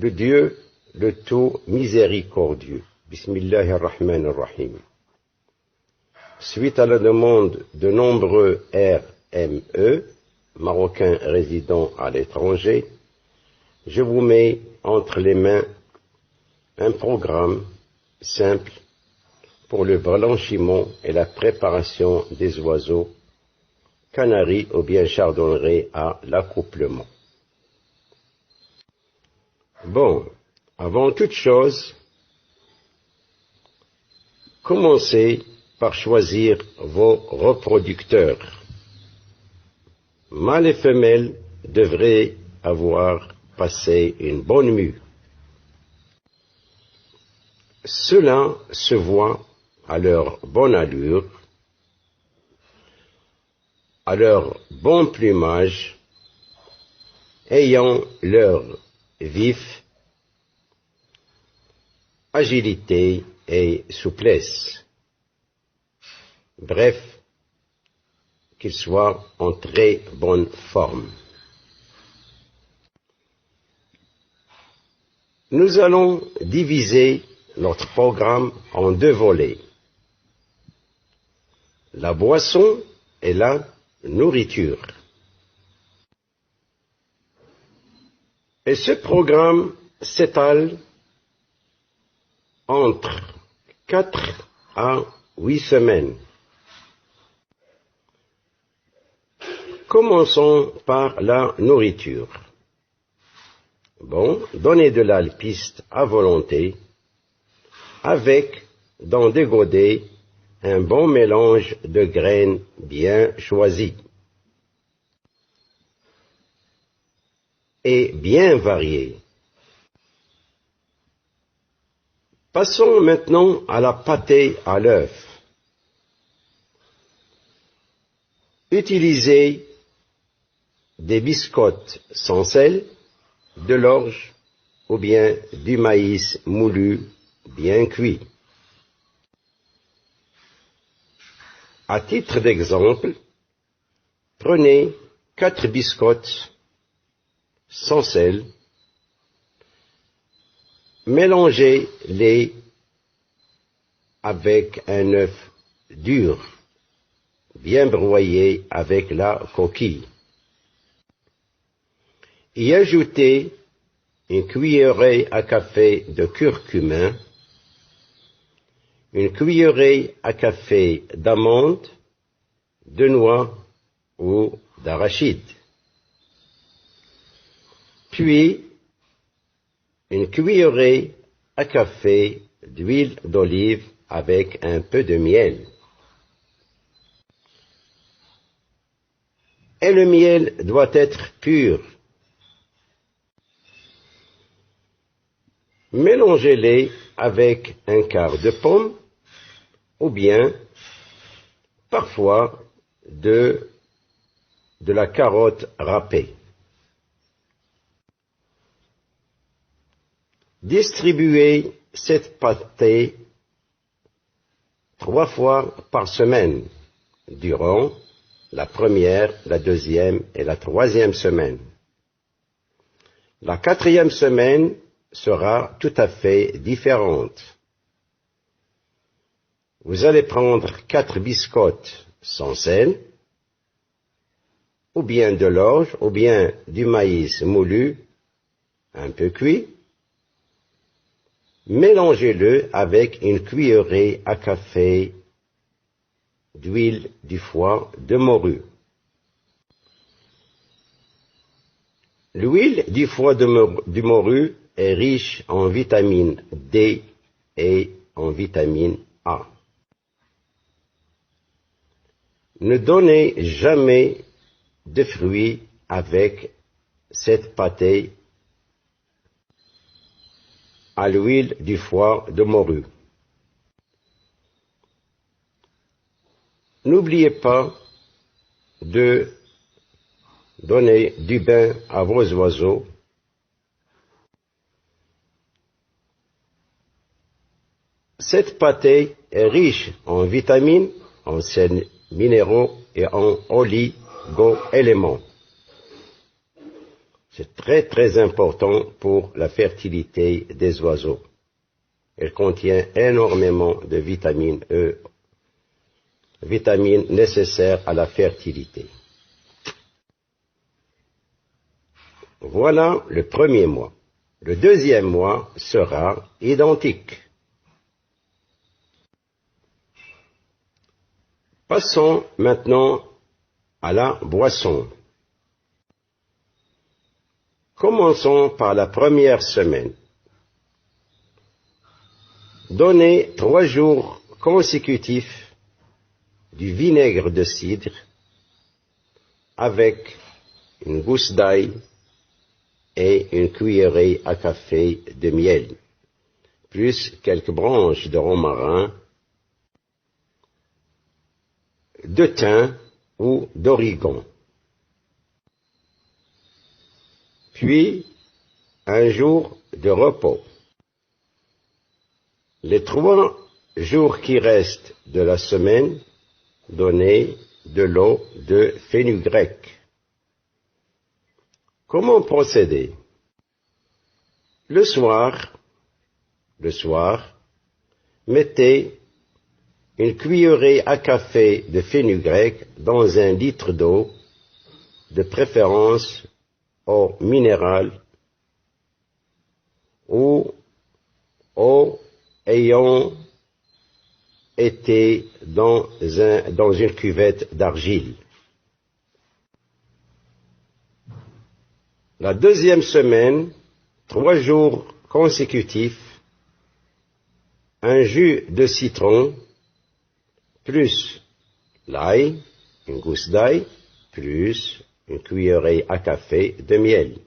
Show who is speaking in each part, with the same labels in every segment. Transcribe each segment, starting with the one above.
Speaker 1: de Dieu, le tout miséricordieux. Bismillahirrahmanirrahim. Suite à la demande de nombreux RME, Marocains résidant à l'étranger, je vous mets entre les mains un programme simple pour le blanchiment et la préparation des oiseaux, canaris ou bien chardonnerets à l'accouplement. Bon, avant toute chose, commencez par choisir vos reproducteurs. Mâles et femelles devraient avoir passé une bonne mue. Cela se voit à leur bonne allure, à leur bon plumage, ayant leur vif, agilité et souplesse. Bref, qu'ils soient en très bonne forme. Nous allons diviser notre programme en deux volets: la boisson et la nourriture. Et ce programme s'étale entre 4 à 8 semaines. Commençons par la nourriture. Bon, donnez de l'alpiste à volonté, avec, dans des godets, un bon mélange de graines bien choisies et bien variées. Passons maintenant à la pâtée à l'œuf. Utilisez des biscottes sans sel, de l'orge ou bien du maïs moulu bien cuit. À titre d'exemple, prenez 4 biscottes sans sel, mélangez-les avec un œuf dur, bien broyé avec la coquille. Y ajoutez une cuillerée à café de curcuma, une cuillerée à café d'amandes, de noix ou d'arachide, puis une cuillerée à café d'huile d'olive avec un peu de miel. Et le miel doit être pur. Mélangez-les avec un quart de pomme ou bien parfois de la carotte râpée. Distribuez cette pâtée 3 fois par semaine durant la première, la deuxième et la troisième semaine. La 4e semaine sera tout à fait différente. Vous allez prendre 4 biscottes sans sel, ou bien de l'orge, ou bien du maïs moulu, un peu cuit. Mélangez-le avec une cuillerée à café d'huile du foie de morue. L'huile du foie de morue est riche en vitamine D et en vitamine A. Ne donnez jamais de fruits avec cette pâtée à l'huile du foie de morue. N'oubliez pas de donner du bain à vos oiseaux. Cette pâtée est riche en vitamines, en sels minéraux et en oligo-éléments. C'est très très important pour la fertilité des oiseaux. Elle contient énormément de vitamine E, vitamines nécessaires à la fertilité. Voilà le premier mois. Le deuxième mois sera identique. Passons maintenant à la boisson. Commençons par la première semaine. Donnez 3 jours consécutifs du vinaigre de cidre avec une gousse d'ail et une cuillerée à café de miel, plus quelques branches de romarin, de thym ou d'origan. Puis, un jour de repos. Les 3 jours qui restent de la semaine, donnez de l'eau de fenugrec. Comment procéder? Le soir, mettez une cuillerée à café de fenugrec dans 1 litre d'eau, de préférence eau minérale ou eau ayant été dans une cuvette d'argile. La deuxième semaine, 3 jours consécutifs, un jus de citron, plus l'ail, une gousse d'ail, plus une cuillerée à café de miel.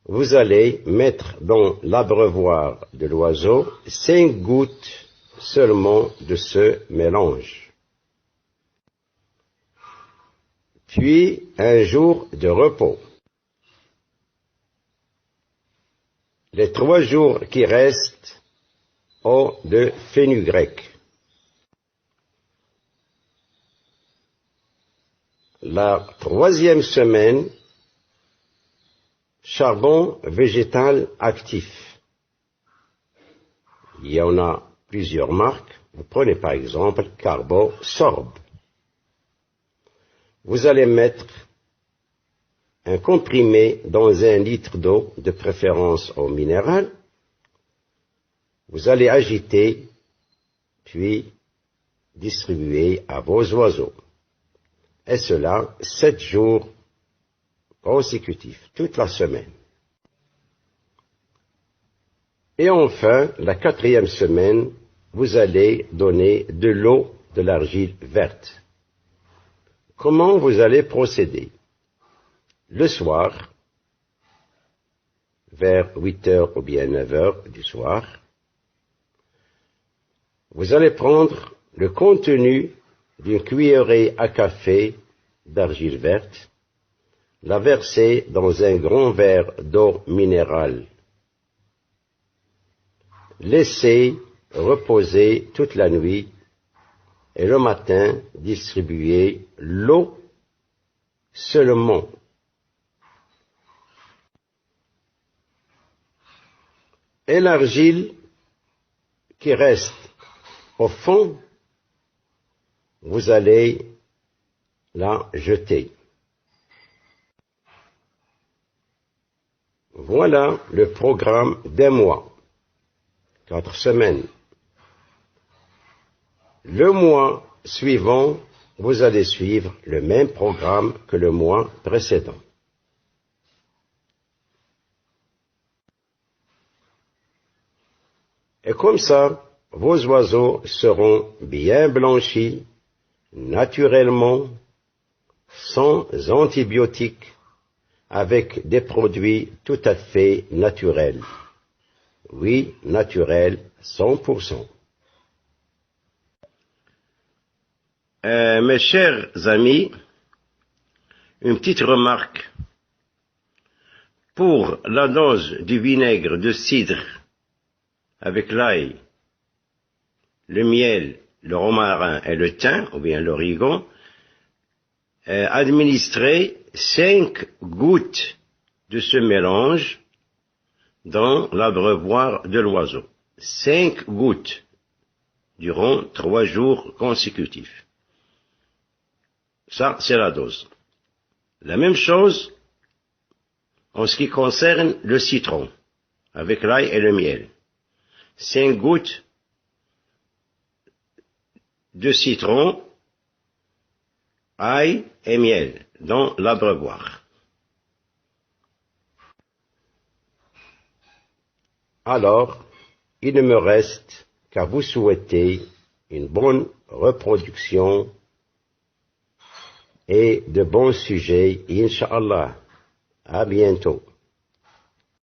Speaker 1: Vous allez mettre dans l'abreuvoir de l'oiseau 5 gouttes seulement de ce mélange. Puis un jour de repos. Les 3 jours qui restent, eau de fenugrec. La 3e semaine, charbon végétal actif. Il y en a plusieurs marques. Vous prenez par exemple Carbo-Sorb. Vous allez mettre un comprimé dans 1 litre d'eau, de préférence eau minérale. Vous allez agiter, puis distribuer à vos oiseaux. Et cela 7 jours consécutifs, toute la semaine. Et enfin, la 4e semaine, vous allez donner de l'eau de l'argile verte. Comment vous allez procéder? Le soir, vers 8 heures ou bien 9 heures du soir, vous allez prendre le contenu d'une cuillerée à café d'argile verte, la verser dans un grand verre d'eau minérale. Laissez reposer toute la nuit et le matin distribuer l'eau seulement. Et l'argile qui reste au fond, vous allez la jeter. Voilà le programme d'un mois, 4 semaines. Le mois suivant, vous allez suivre le même programme que le mois précédent. Et comme ça, vos oiseaux seront bien blanchis, naturellement, sans antibiotiques, avec des produits tout à fait naturels. Oui, naturels, 100%. Mes chers amis, une petite remarque. Pour la dose du vinaigre de cidre avec l'ail, le miel, le romarin et le thym, ou bien l'origan, administrez 5 gouttes de ce mélange dans l'abreuvoir de l'oiseau. 5 gouttes durant 3 jours consécutifs. Ça, c'est la dose. La même chose en ce qui concerne le citron, avec l'ail et le miel. 5 gouttes de citron, ail et miel dans l'abreuvoir. Alors, il ne me reste qu'à vous souhaiter une bonne reproduction et de bons sujets, Inch'Allah. À bientôt.